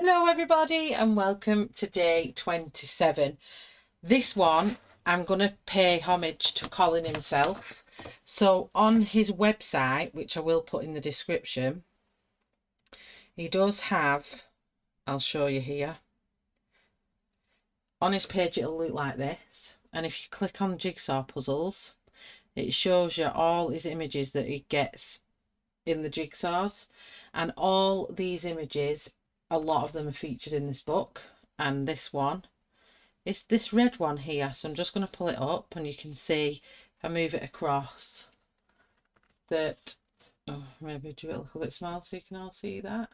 Hello everybody and welcome to day 27. This one I'm going to pay homage to Colin himself. So on his website, which I will put in the description, he does have, I'll show you here, on his page it'll look like this, and if you click on jigsaw puzzles it shows you all his images that he gets in the jigsaws, and all these images, a lot of them are featured in this book, and this one, it's this red one here. So I'm just going to pull it up and you can see if I move it across that, oh, maybe do it a little bit smaller so you can all see that.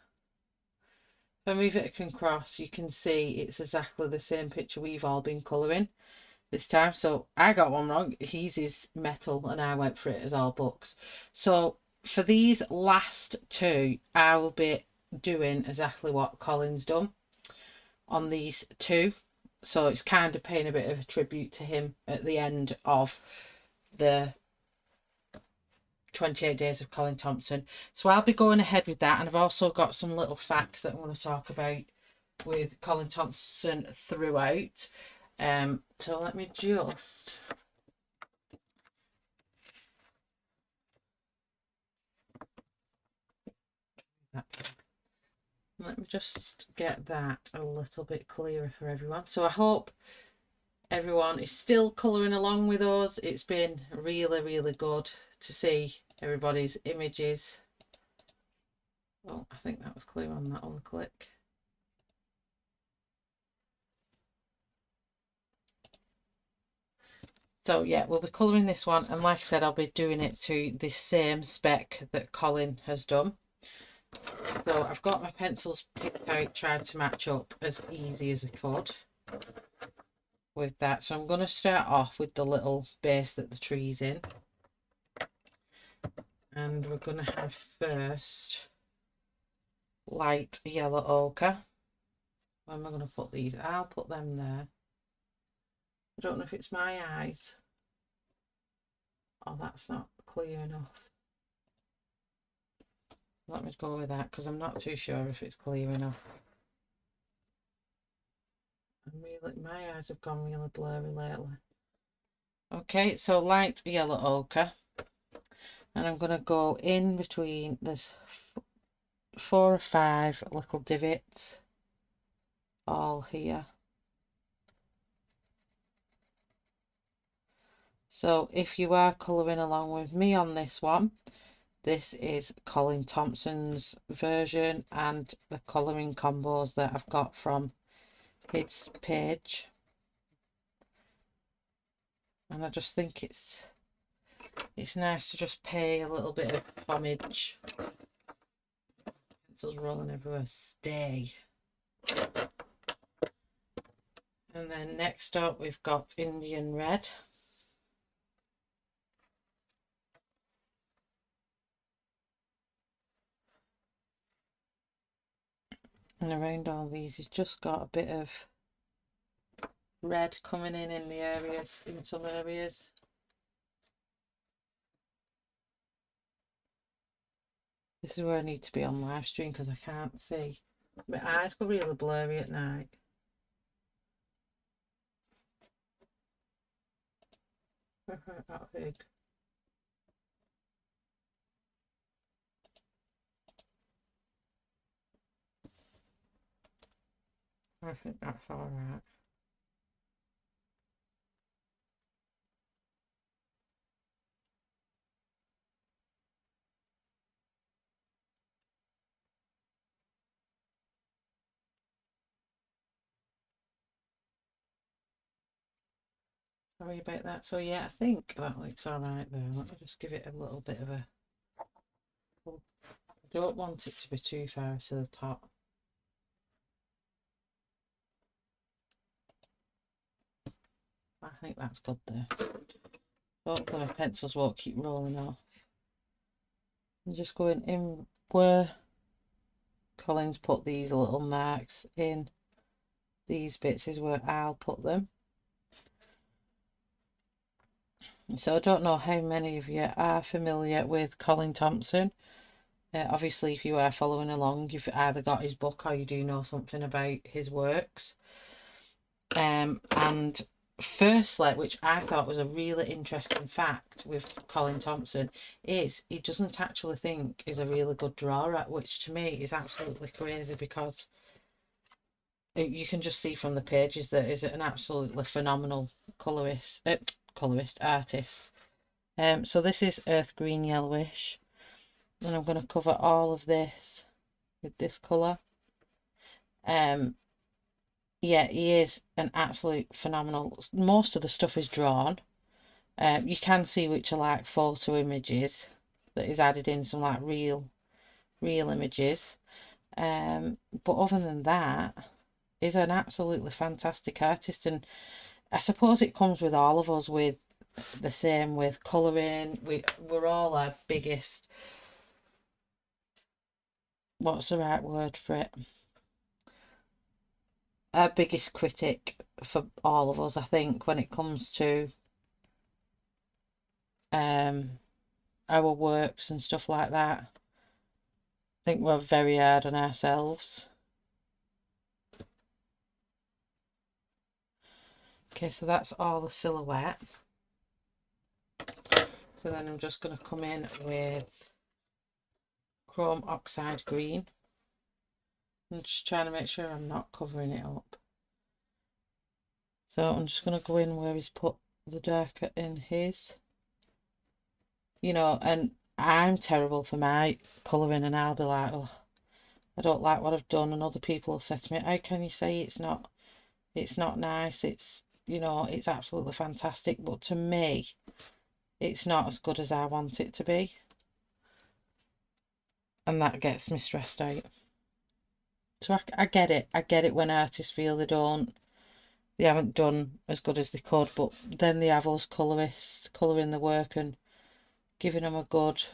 If I move it across you can see it's exactly the same picture we've all been colouring this time. So I got one wrong, he's his metal and I went for it as all books. So for these last two I will be doing exactly what Colin's done on these two, so it's kind of paying a bit of a tribute to him at the end of the 28 days of Colin Thompson. So I'll be going ahead with that, and I've also got some little facts that I want to talk about with Colin Thompson throughout. So let me just get that a little bit clearer for everyone. So I hope everyone is still colouring along with us. It's been really good to see everybody's images. Oh, I think that was clear on that other click. So yeah, we'll be colouring this one, and like I said, I'll be doing it to the same spec that Colin has done. So I've got my pencils picked out, tried to match up as easy as I could with that. So I'm going to start off with the little base that the tree's in, and we're going to have first light yellow ochre. Where am I going to put these? I'll put them there. I don't know if it's my eyes. Oh, that's not clear enough. Let me go with that because I'm not too sure if it's clear enough. My eyes have gone really blurry lately. Okay, so light yellow ochre, and I'm going to go in between. There's 4 or 5 little divots all here. So if you are colouring along with me on this one, this is Colin Thompson's version and the colouring combos that I've got from his page. And I just think it's nice to just pay a little bit of homage. Pencils rolling everywhere, stay. And then next up we've got Indian red. And around all these he's just got a bit of red coming in the areas, in some areas. This is where I need to be on live stream because I can't see. My eyes go really blurry at night. That big. I think that's all right. Sorry about that. So yeah, I think that looks all right there. Let me just give it a little bit of a... I don't want it to be too far to the top. I think that's good there. Hopefully my pencils won't keep rolling off. I'm just going in where Colin's put these little marks in. These bits is where I'll put them. So I don't know how many of you are familiar with Colin Thompson. Obviously, if you are following along, you've either got his book or you do know something about his works. And firstly, which I thought was a really interesting fact with Colin Thompson, is he doesn't actually think he's a really good drawer, which to me is absolutely crazy, because you can just see from the pages that he's an absolutely phenomenal artist. So this is earth green yellowish, and I'm going to cover all of this with this colour. Yeah, he is an absolute phenomenal. Most of the stuff is drawn. You can see which are like photo images that is added in, some like real images. But other than that, he's an absolutely fantastic artist, and I suppose it comes with all of us with the same with colouring. We're all our biggest, what's the right word for it? Our biggest critic for all of us, I think, when it comes to our works and stuff like that. I think we're very hard on ourselves. Okay, so that's all the silhouette. So then I'm just going to come in with chrome oxide green. I'm just trying to make sure I'm not covering it up. So I'm just going to go in where he's put the darker in his. You know, and I'm terrible for my colouring, and I'll be like, oh, I don't like what I've done, and other people will say to me, how can you say it's not nice? It's, you know, it's absolutely fantastic, but to me, it's not as good as I want it to be. And that gets me stressed out. So I get it. I get it when artists feel they haven't done as good as they could, but then they have us colourists colouring the work and giving them a good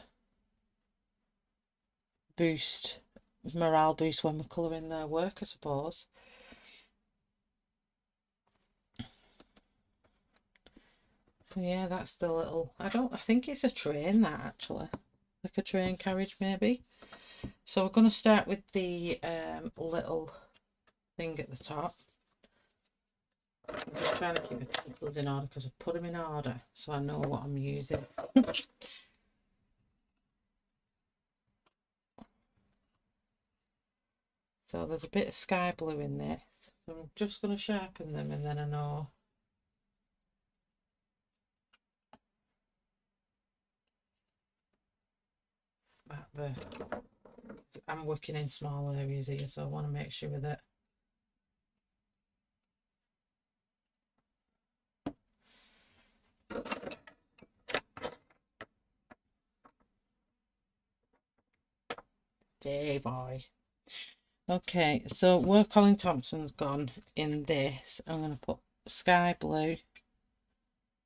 boost, morale boost when we're colouring their work, I suppose. So yeah, that's the little, I think it's a train, that actually, like a train carriage maybe. So we're going to start with the little thing at the top. I'm just trying to keep the pencils in order because I've put them in order so I know what I'm using. So there's a bit of sky blue in this, so I'm just going to sharpen them, and then I know that I'm working in small areas here, so I want to make sure that day boy. Okay, so where Colin Thompson's gone in this, I'm going to put sky blue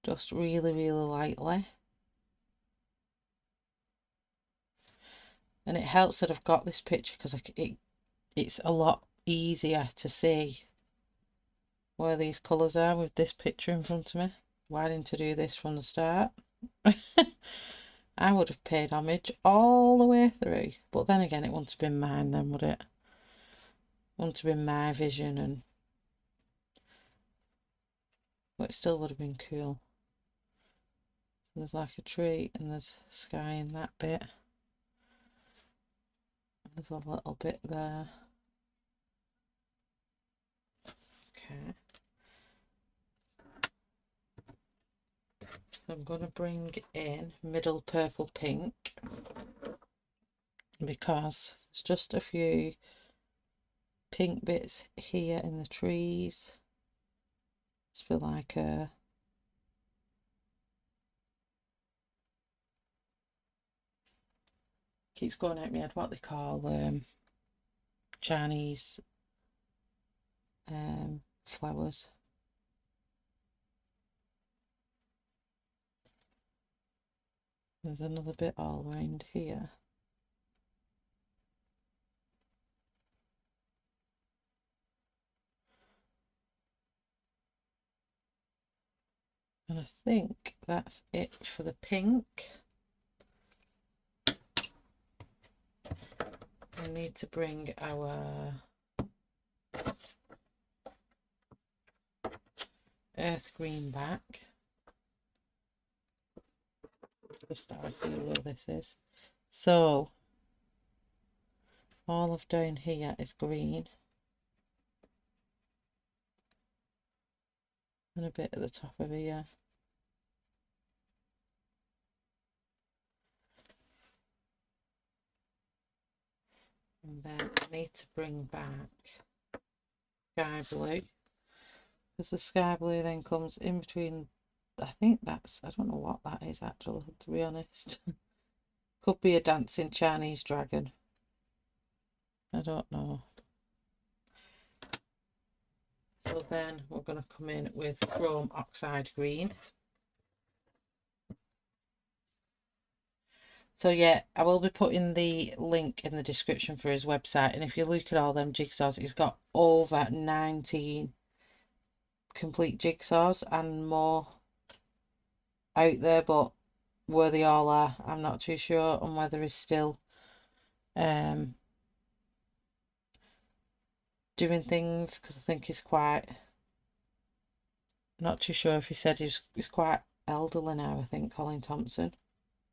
just really lightly. And it helps that I've got this picture because it's a lot easier to see where these colours are with this picture in front of me. Why didn't I do this from the start? I would have paid homage all the way through, but then again, it wouldn't have been mine then, would it? Wouldn't have been my vision, and but it still would have been cool. There's like a tree and there's sky in that bit. There's a little bit there. Okay. I'm going to bring in middle purple pink because it's just a few pink bits here in the trees. It's for like a keeps going out my head what they call Chinese flowers. There's another bit all around here. And I think that's it for the pink. we need to bring our earth green back. Just so I see where this is. So all of down here is green. And a bit at the top of here. And then I need to bring back sky blue, because the sky blue then comes in between. I think that's, I don't know what that is actually, to be honest. Could be a dancing Chinese dragon. I don't know. So then we're going to come in with chrome oxide green. So yeah, I will be putting the link in the description for his website, and if you look at all them jigsaws, he's got over 19 complete jigsaws and more out there, but where they all are, I'm not too sure, and whether he's still doing things, because I think he's quite, not too sure if he said he's quite elderly now, I think, Colin Thompson.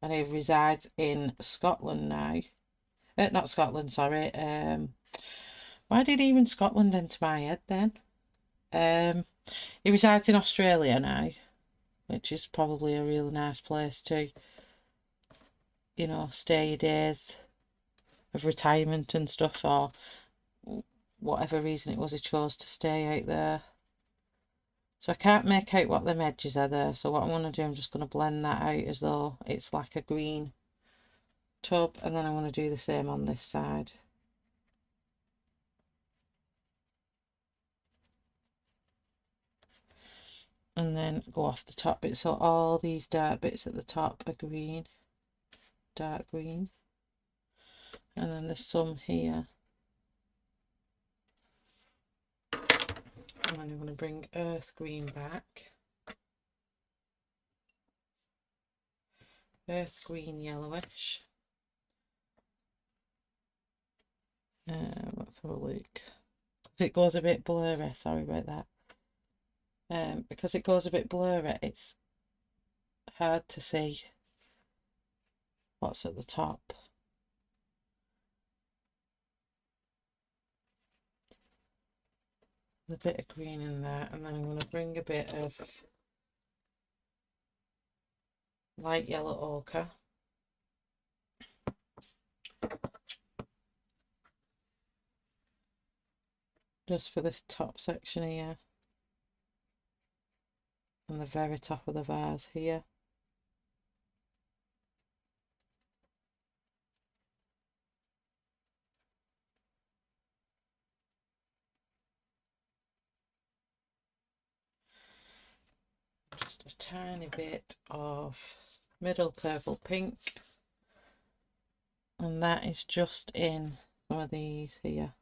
And he resides in Scotland now. Not Scotland, sorry. Why did even Scotland enter my head then? He resides in Australia now, which is probably a really nice place to, you know, stay your days of retirement and stuff, or whatever reason it was he chose to stay out there. So I can't make out what them edges are there, so what I'm going to do, I'm just going to blend that out as though it's like a green tub, and then I'm going to do the same on this side. And then go off the top bit, so all these dark bits at the top are green, dark green, and then there's some here. And then I'm going to bring earth green back. Earth green yellowish. Let's have a look. Because it goes a bit blurry, sorry about that. Because it goes a bit blurry, it's hard to see what's at the top. A bit of green in there, and then I'm going to bring a bit of light yellow ochre. Just for this top section here. And the very top of the vase here. Just a tiny bit of middle purple pink, and that is just in some of these here.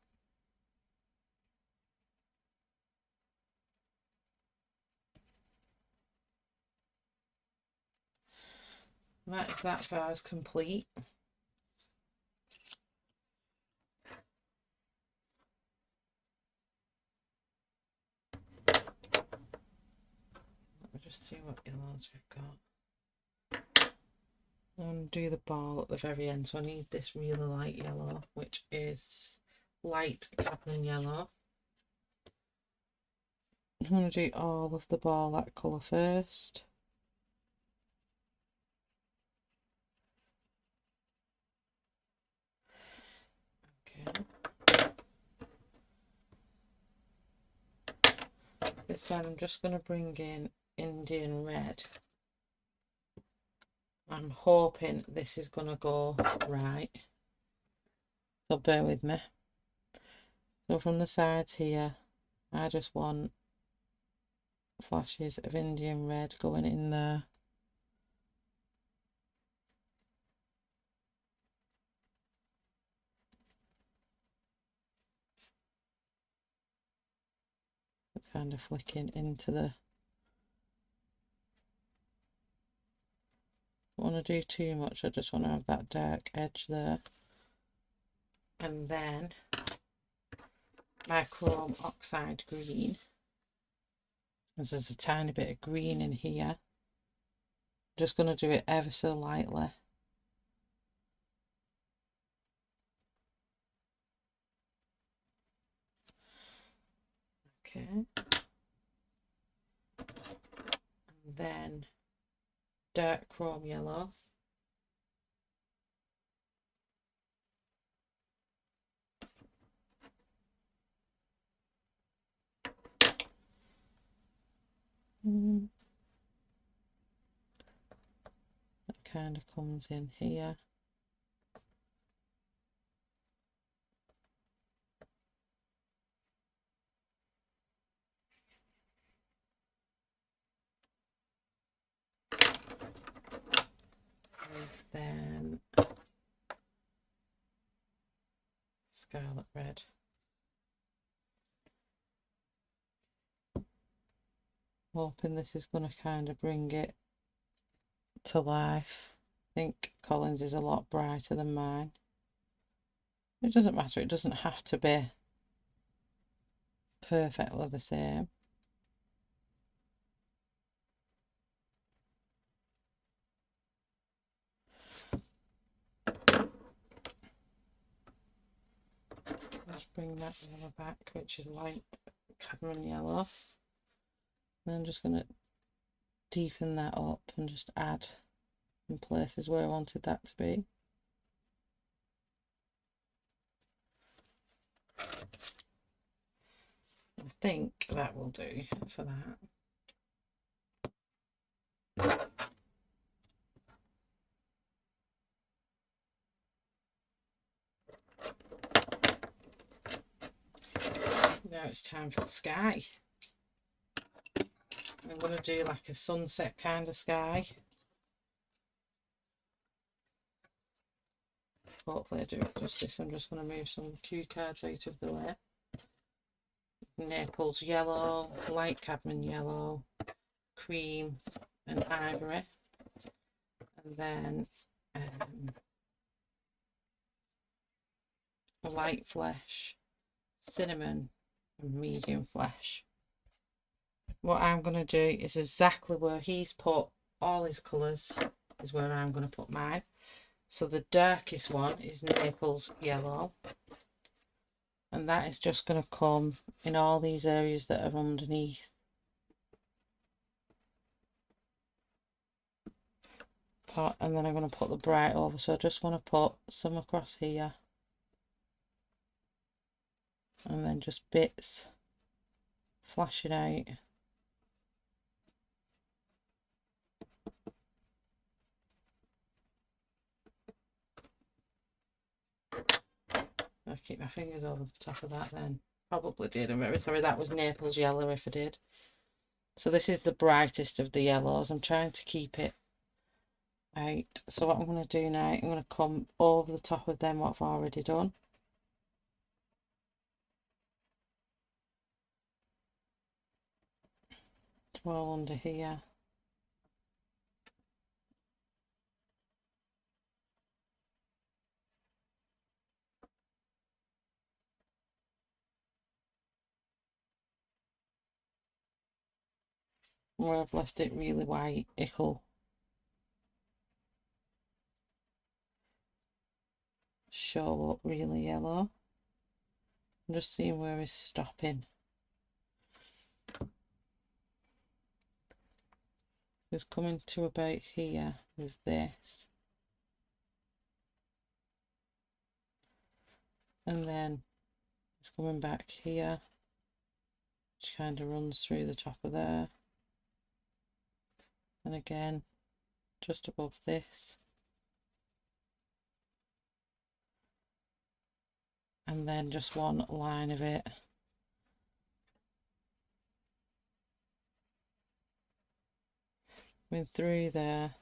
And that is that vase complete. Let me just see what yellows we've got. And do the ball at the very end, so I need this really light yellow, which is light cadmium yellow. I'm going to do all of the ball that colour first. Okay. This time I'm just going to bring in Indian red. I'm hoping this is going to go right, so bear with me. So from the sides here, I just want flashes of Indian red going in there. Kind of flicking into the, don't want to do too much, I just want to have that dark edge there. and then my chrome oxide green, as there's a tiny bit of green in here. I'm just going to do it ever so lightly. Okay. And then dark chrome yellow. That kind of comes in here. And then scarlet red. Hoping this is going to kind of bring it to life. I think Colin's is a lot brighter than mine. It doesn't matter, it doesn't have to be perfectly the same. Let's bring that yellow back, which is light cadmium yellow. And I'm just going to deepen that up and just add in places where I wanted that to be. I think that will do for that. Now it's time for the sky. I'm going to do like a sunset kind of sky. Hopefully I do it justice. I'm just going to move some cue cards out of the way. Naples yellow, light cadmium yellow, cream and ivory. And then light flesh, cinnamon and medium flesh. What I'm going to do is exactly where he's put all his colours is where I'm going to put mine. So the darkest one is Naples yellow, and that is just going to come in all these areas that are underneath. And then I'm going to put the bright over, so I just want to put some across here and then just bits flashing out. I'll keep my fingers over the top of that then. Probably did. I'm very sorry, that was Naples yellow if I did. So this is the brightest of the yellows. I'm trying to keep it out. So what I'm going to do now, I'm going to come over the top of them what I've already done. All under here. Where I've left it really white, it'll show up really yellow. I'm just seeing where he's stopping. He's coming to about here with this. And then it's coming back here, which kind of runs through the top of there. And again, just above this. And then just one line of it. Going through there.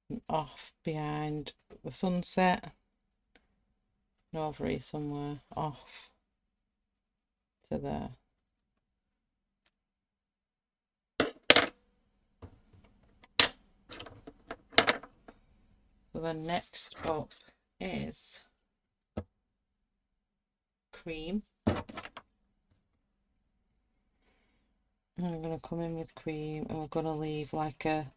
And off behind the sunset. And over here somewhere. Off to there. So then next up is cream. And I'm going to come in with cream, and we're going to leave like a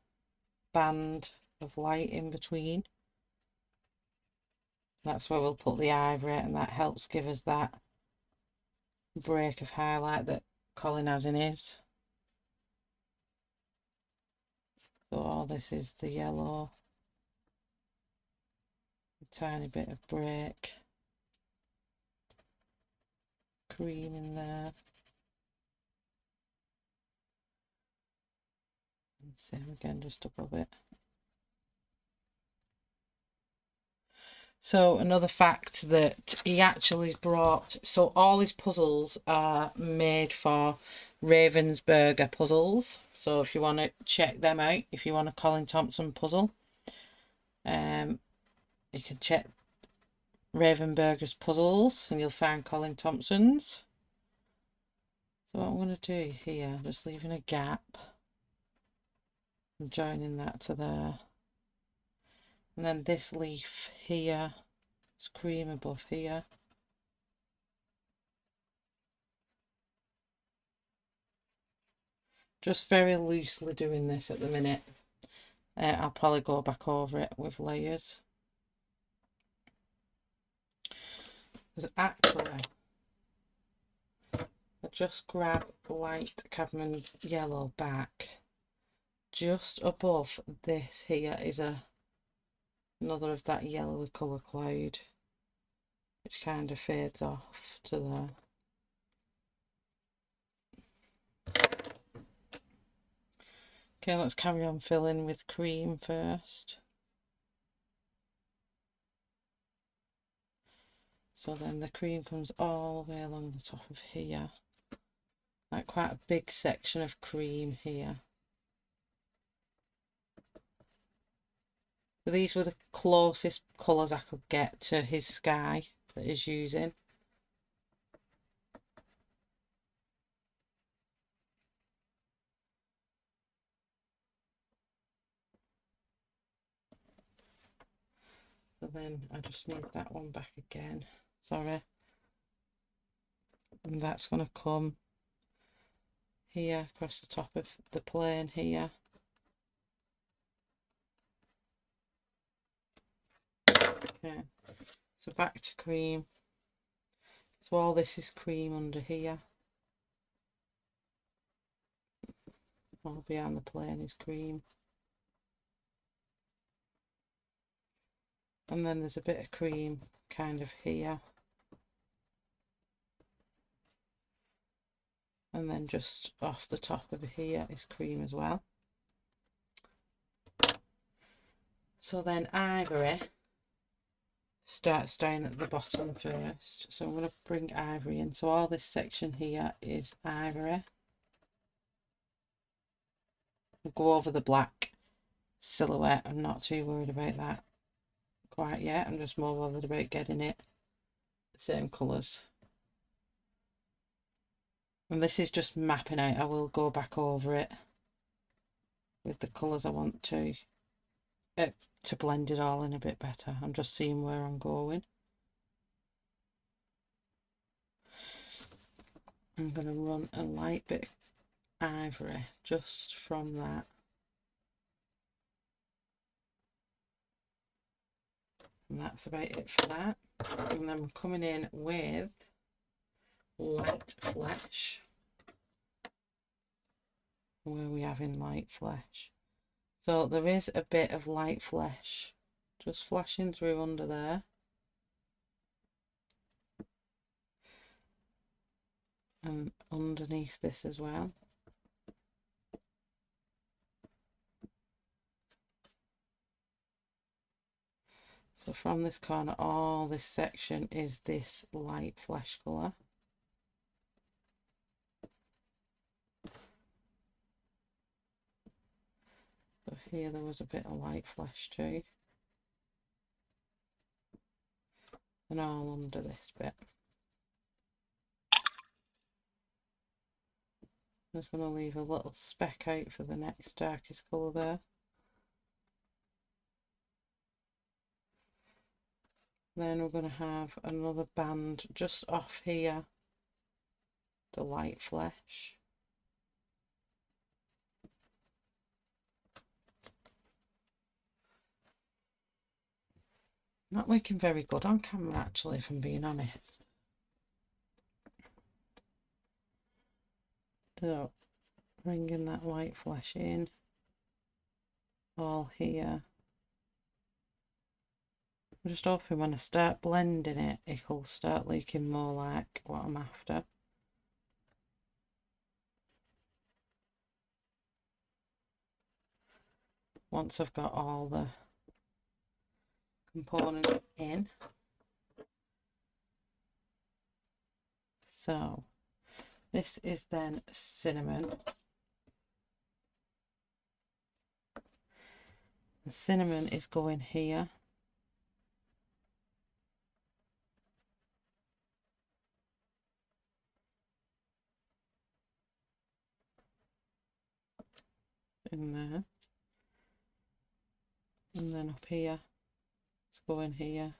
band of light in between. That's where we'll put the ivory, and that helps give us that break of highlight that Colin has in his. So all this is the yellow, a tiny bit of break, cream in there. Same again, just above it. So another fact that he actually brought, so all his puzzles are made for Ravensburger puzzles. So if you want to check them out, if you want a Colin Thompson puzzle, you can check Ravensburger's puzzles and you'll find Colin Thompson's. So what I'm going to do here, I'm just leaving a gap and joining that to there. And then this leaf here, it's cream above here. Just very loosely doing this at the minute. I'll probably go back over it with layers. Because actually, I just grab light cadmium yellow back. Just above this here is another of that yellowy colour cloud, which kind of fades off to there. Okay, let's carry on filling with cream first. So then the cream comes all the way along the top of here, like quite a big section of cream here. So these were the closest colours I could get to his sky that he's using. So then I just need that one back again, sorry. And that's going to come here across the top of the plane here. Okay, so back to cream. So all this is cream under here. All behind the plane is cream. And then there's a bit of cream kind of here. And then just off the top of here is cream as well. So then ivory starts down at the bottom first. So I'm going to bring ivory in. So all this section here is ivory. I'll go over the black silhouette. I'm not too worried about that quite yet. I'm just more bothered about getting it the same colours. And this is just mapping out. I will go back over it with the colours I want to blend it all in a bit better. I'm just seeing where I'm going. I'm going to run a light bit of ivory just from that. And that's about it for that. And then we're coming in with light flesh. Where are we having light flesh? So there is a bit of light flesh just flashing through under there. And underneath this as well. So from this corner, all this section is this light flesh colour. So here there was a bit of light flesh too. And all under this bit. I'm just going to leave a little speck out for the next darkest colour there. Then we're going to have another band just off here, the light flesh. Not looking very good on camera actually, if I'm being honest. So bringing that white flesh in all here. I'm just hoping when I start blending it, it'll start looking more like what I'm after. Once I've got all the components in. So this is then cinnamon. The cinnamon is going here. In there. And then up here, it's going here.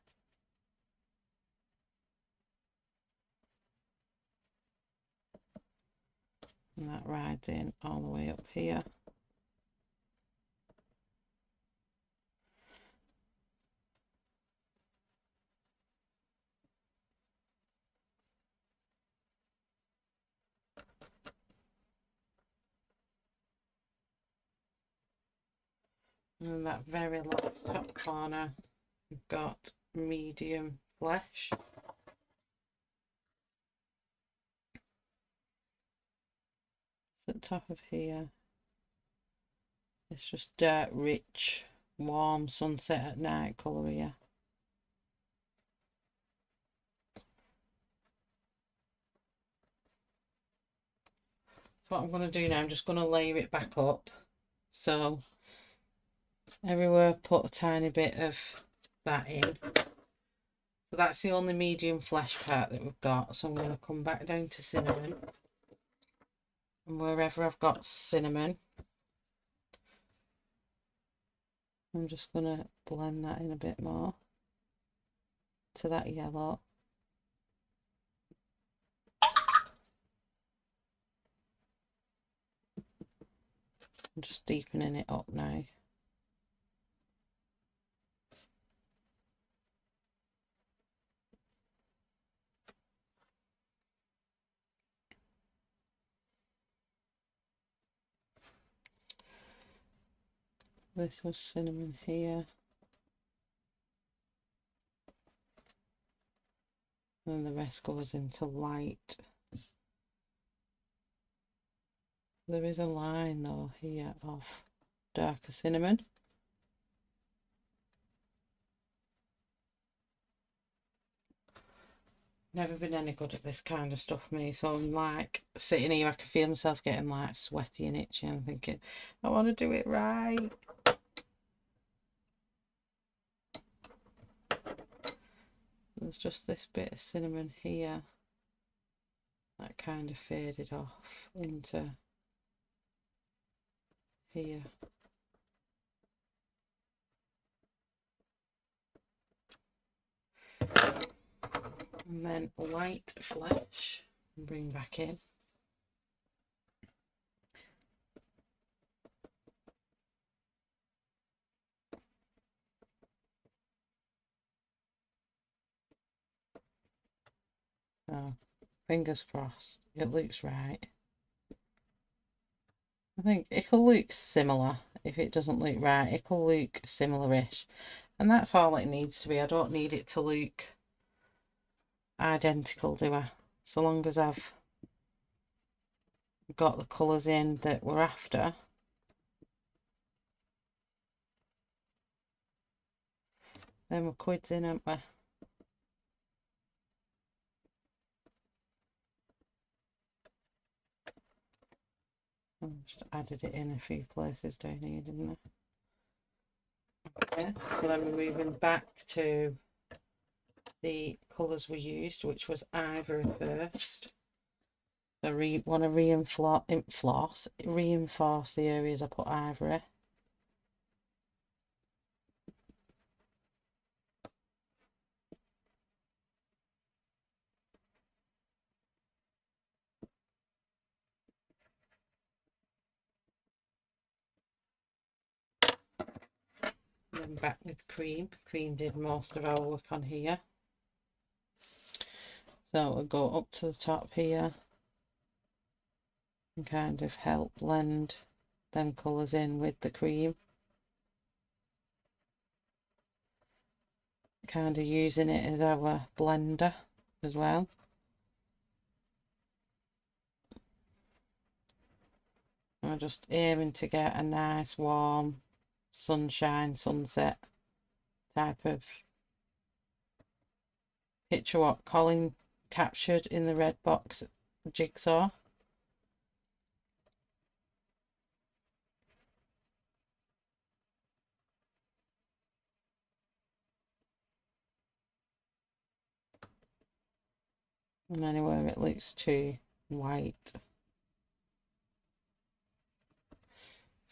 And that rides in all the way up here. And in that very last top corner, we've got medium flesh. At the top of here, it's just dark, rich, warm sunset at night colour here. So what I'm going to do now, I'm just going to layer it back up. So everywhere put a tiny bit of that in. So that's the only medium flesh part that we've got. So I'm going to come back down to cinnamon. And wherever I've got cinnamon, I'm just going to blend that in a bit more to that yellow. I'm just deepening it up now. This was cinnamon here. And the rest goes into light. There is a line though here of darker cinnamon. Never been any good at this kind of stuff, me. So I'm like sitting here, I can feel myself getting like sweaty and itchy and thinking, I want to do it right. There's just this bit of cinnamon here that kind of faded off into here. And then white flesh and bring back in. So fingers crossed, it looks right. I think it'll look similar. If it doesn't look right, it'll look similar-ish. And that's all it needs to be. I don't need it to look identical, do I? So long as I've got the colours in that we're after. Then we're quids in, aren't we? I just added it in a few places down here, didn't I? Okay, so then we're moving back to the colours we used, which was ivory first. So want to reinforce the areas I put ivory. And then back with cream. Cream did most of our work on here. So we'll go up to the top here and kind of help blend them colours in with the cream. Kind of using it as our blender as well. And we're just aiming to get a nice warm sunshine sunset type of picture what Colin captured in the red box jigsaw. And anywhere it looks too white.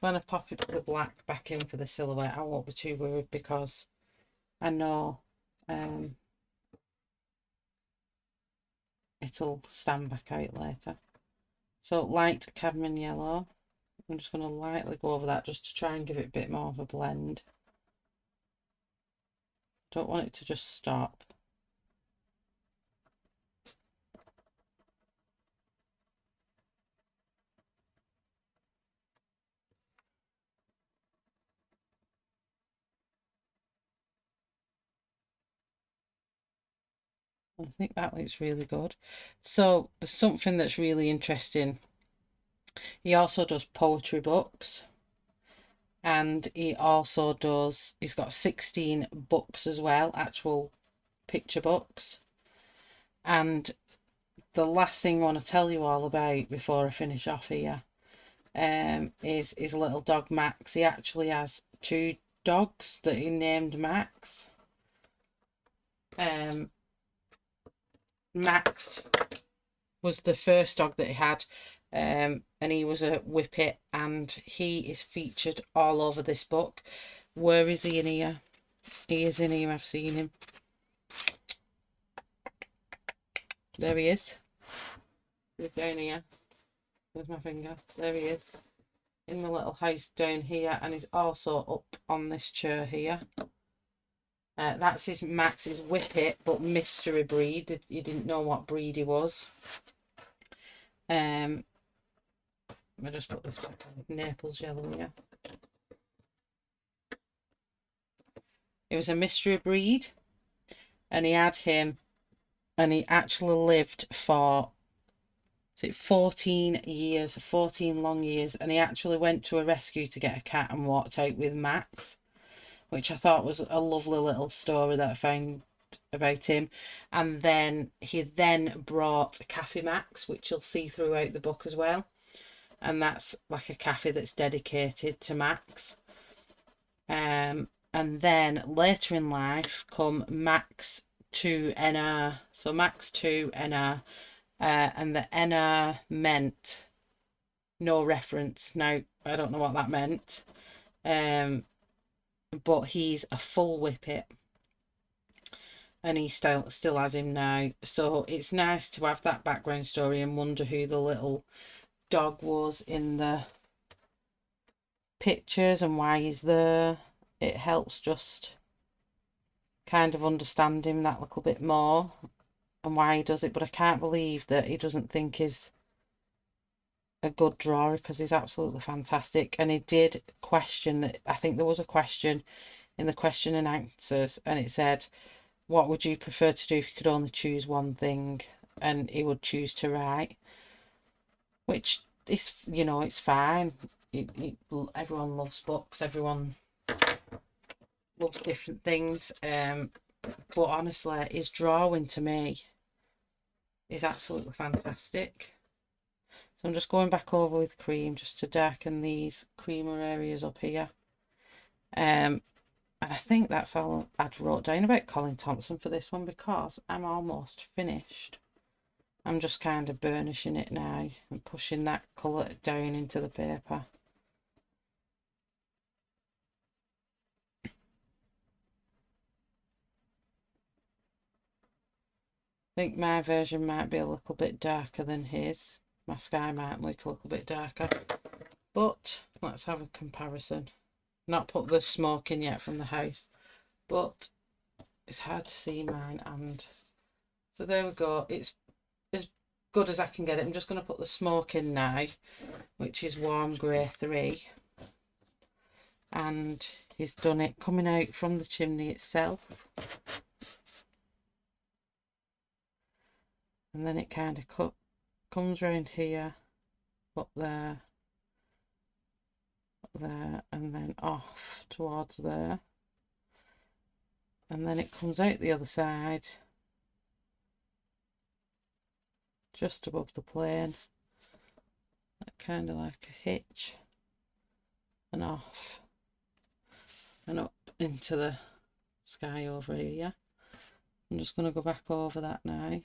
When I pop it the black back in for the silhouette, I won't be too worried because I know it'll stand back out later. So light cadmium yellow. I'm just going to lightly go over that just to try and give it a bit more of a blend. Don't want it to just stop. I think that looks really good. So there's something that's really interesting. He also does poetry books, and he also does, he's got 16 books as well, actual picture books. And the last thing I want to tell you all about before I finish off here is his little dog Max. He actually has 2 dogs that he named Max. Max was the first dog that he had, and he was a whippet, and he is featured all over this book. Where is he in here? He is in here, I've seen him. There he is. Look down here. There's my finger. There he is. In the little house down here, and he's also up on this chair here. That's his Max's whippet, but mystery breed. You didn't know what breed he was. Let me just put this back on. Naples yellow here. It was a mystery breed, and he had him, and he actually lived for 14 years, 14 long years, and he actually went to a rescue to get a cat and walked out with Max, which I thought was a lovely little story that I found about him. And then he brought a cafe Max, which you'll see throughout the book as well, and that's like a cafe that's dedicated to Max. And then later in life come Max 2 NR, so Max 2 NR, and the NR meant no reference. Now I don't know what that meant, but he's a full whippet, and he still has him now. So it's nice to have that background story and wonder who the little dog was in the pictures and why he's there. It helps just kind of understand him that little bit more and why he does it. But I can't believe that he doesn't think he's a good drawer, because he's absolutely fantastic. And he did question that. I think there was a question in the question and answers, and it said, what would you prefer to do if you could only choose one thing? And he would choose to write, which is, you know, it's fine. Everyone loves books, everyone loves different things, but honestly his drawing to me is absolutely fantastic. So I'm just going back over with cream just to darken these creamer areas up here, and I think that's all I'd wrote down about Colin Thompson for this one, because I'm almost finished. I'm just kind of burnishing it now and pushing that colour down into the paper. I think my version might be a little bit darker than his. My sky might look a little bit darker, but let's have a comparison. not put the smoke in yet from the house, but it's hard to see mine. And so there we go, it's as good as I can get it. I'm just going to put the smoke in now, which is warm grey 3, and he's done it coming out from the chimney itself, and then it kind of comes round here, up there, and then off towards there, and then it comes out the other side just above the plane, kind of like a hitch, and off and up into the sky over here. I'm just going to go back over that now.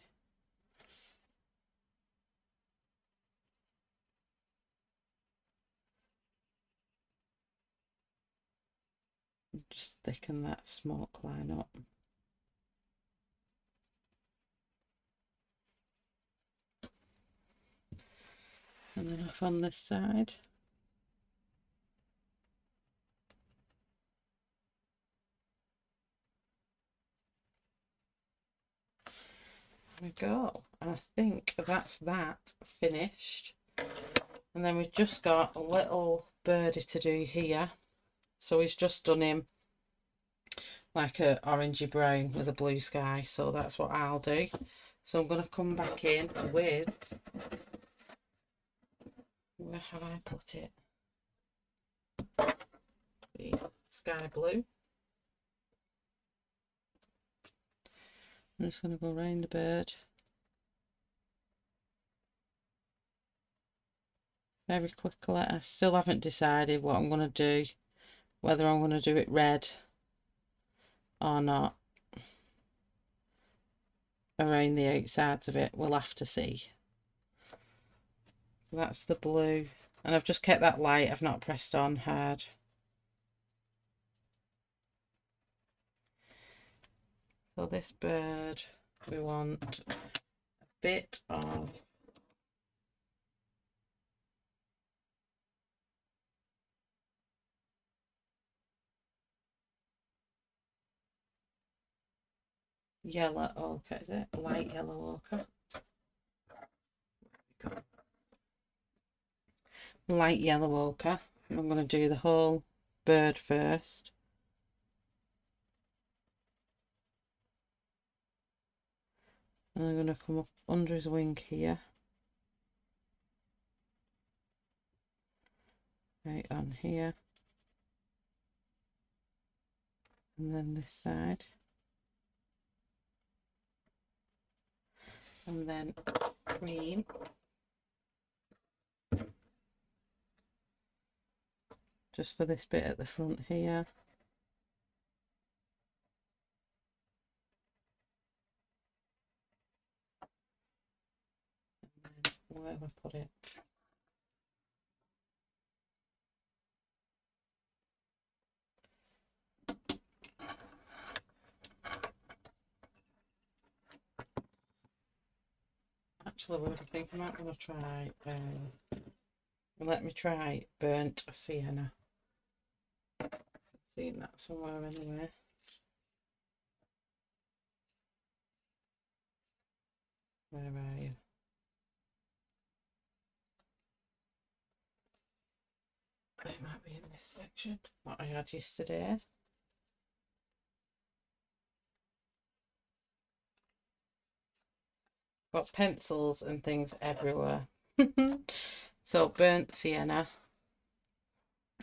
Just thicken that smoke line up. And then off on this side. There we go. And I think that's that finished. And then we've just got a little birdie to do here. So he's just done him like a orangey brown with a blue sky. So that's what I'll do. So I'm going to come back in with, where have I put it? The sky blue. I'm just going to go around the bird very quickly. I still haven't decided what I'm going to do, whether I'm going to do it red or not around the outsides of it. We'll have to see. That's the blue, and I've just kept that light. I've not pressed on hard. So this bird, we want a bit of yellow ochre, is it? Light yellow ochre. Light yellow ochre. I'm going to do the whole bird first. And I'm going to come up under his wing here. Right on here. And then this side. And then green. Just for this bit at the front here. And then where have I put it? Actually, what I think I might want to try, let me try burnt sienna. I've seen that somewhere anyway. Where are you? It might be in this section, what I had yesterday. Got pencils and things everywhere. So burnt sienna,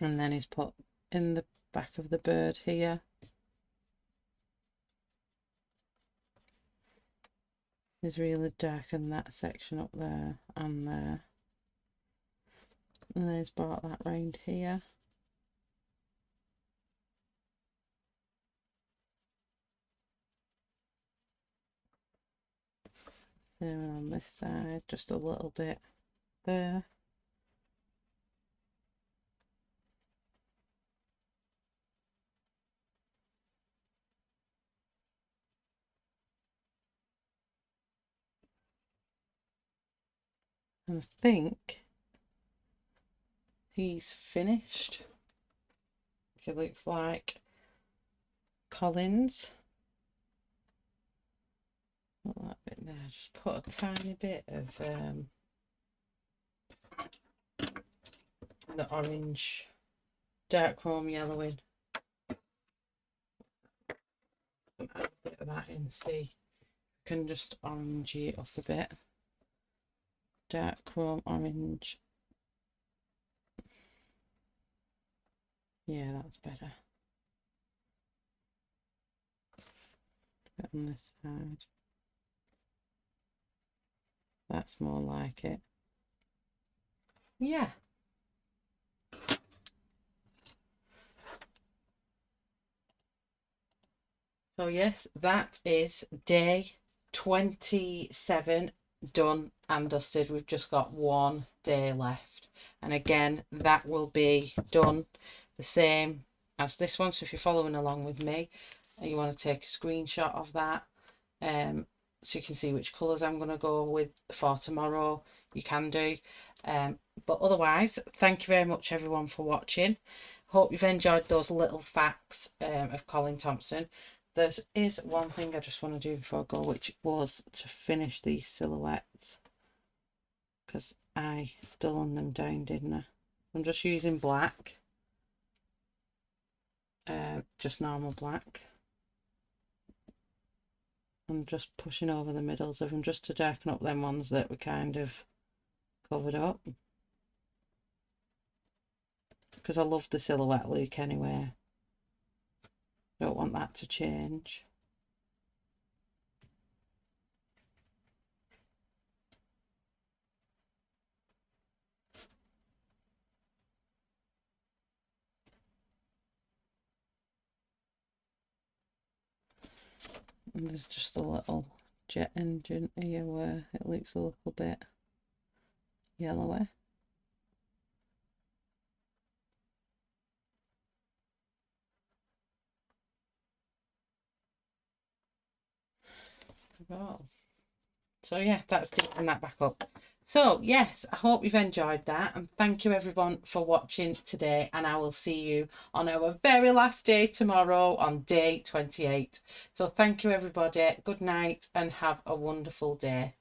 and then he's put in the back of the bird here. He's really darkened that section up there and there. And then he's brought that round here. Same on this side, just a little bit there. And I think he's finished. It looks like Colin's. Put that bit there. Just put a tiny bit of the orange dark chrome yellow in. Add a bit of that in. See, I can just orange it up a bit. Dark chrome orange. Yeah, that's better. Bit on this side. That's more like it. Yeah. So yes, that is day 27 done and dusted. We've just got one day left, and again that will be done the same as this one. So if you're following along with me and you want to take a screenshot of that, so you can see which colours I'm going to go with for tomorrow, you can do. But otherwise, thank you very much everyone for watching. Hope you've enjoyed those little facts of Colin Thompson. There is one thing I just want to do before I go, which was to finish these silhouettes, because I dulled them down, didn't I? I'm just using black, just normal black. I'm just pushing over the middles of them just to darken up them ones that we kind of covered up, because I love the silhouette look anyway. Don't want that to change. And there's just a little jet engine here where it looks a little bit yellowy. So yeah, that's taking that back up. So yes, I hope you've enjoyed that, and thank you everyone for watching today, and I will see you on our very last day tomorrow on day 28. So thank you everybody, good night and have a wonderful day.